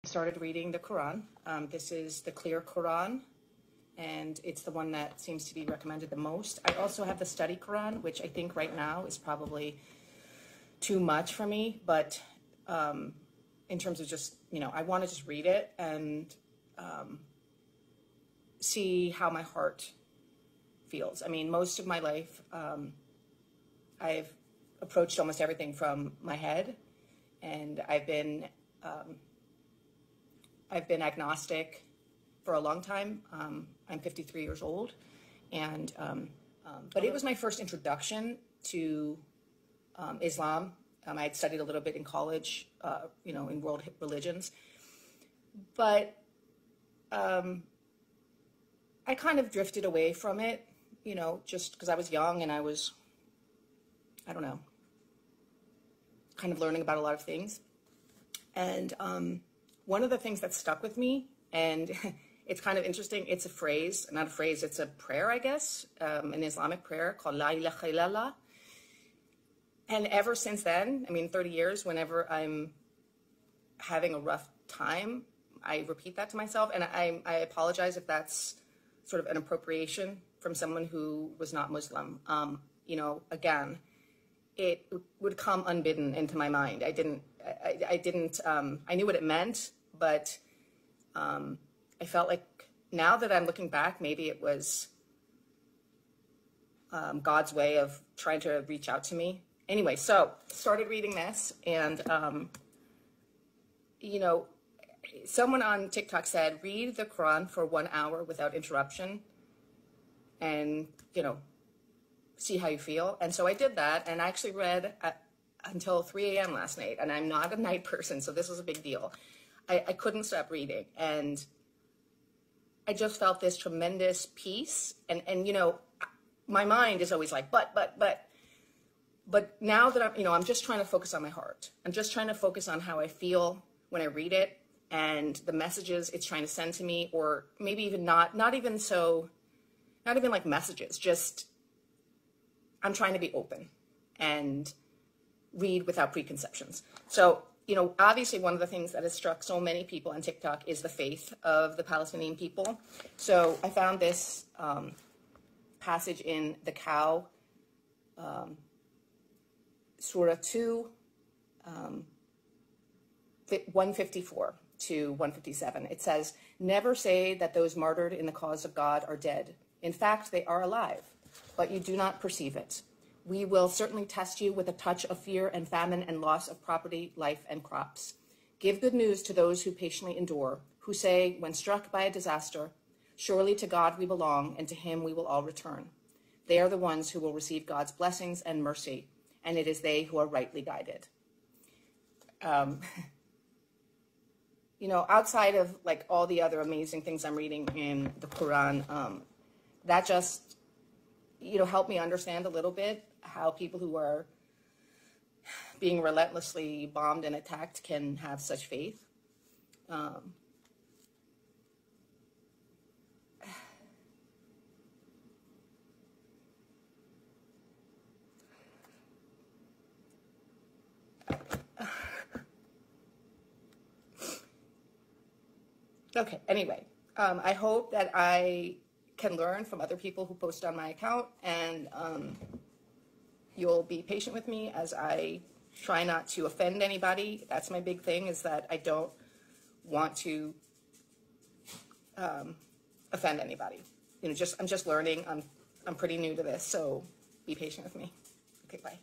Started reading the Quran. This is the clear Quran, and it's the one that seems to be recommended the most. I also have the study Quran, which I think right now is probably too much for me, but in terms of just, I want to just read it and see how my heart feels. I mean, most of my life, I've approached almost everything from my head, and I've been agnostic for a long time. I'm 53 years old, and but it was my first introduction to Islam. I had studied a little bit in college, in world religions, but I kind of drifted away from it, just because I was young and I was, I don't know, kind of learning about a lot of things. And one of the things that stuck with me, and it's kind of interesting, it's a phrase, not a phrase, it's a prayer, I guess, an Islamic prayer called La ilaha illallah. And ever since then, 30 years, whenever I'm having a rough time, I repeat that to myself. And I apologize if that's sort of an appropriation from someone who was not Muslim. Again, it would come unbidden into my mind. I knew what it meant, but I felt like now that I'm looking back, maybe it was God's way of trying to reach out to me. Anyway, so started reading this, and someone on TikTok said, read the Quran for 1 hour without interruption, and see how you feel. And so I did that, and I actually read until 3 a.m. last night, and I'm not a night person, so this was a big deal. I couldn't stop reading, and I just felt this tremendous peace, and my mind is always like, but now that I'm just trying to focus on my heart. I'm just trying to focus on how I feel when I read it, and the messages it's trying to send to me, or maybe even not even like messages, just I'm trying to be open and read without preconceptions. So, obviously one of the things that has struck so many people on TikTok is the faith of the Palestinian people. So I found this passage in the Cow, Surah 2, 154 to 157. It says, "Never say that those martyred in the cause of God are dead. In fact, they are alive, but you do not perceive it. We will certainly test you with a touch of fear and famine and loss of property, life, and crops. Give good news to those who patiently endure, who say, when struck by a disaster, surely to God we belong, and to him we will all return. They are the ones who will receive God's blessings and mercy, and it is they who are rightly guided." Outside of like all the other amazing things I'm reading in the Quran, that just, helped me understand a little bit how people who are being relentlessly bombed and attacked can have such faith. Okay, anyway, I hope that I can learn from other people who post on my account, and you'll be patient with me as I try not to offend anybody. That's my big thing, is that I don't want to offend anybody. I'm just learning. I'm pretty new to this, so be patient with me. Okay, bye.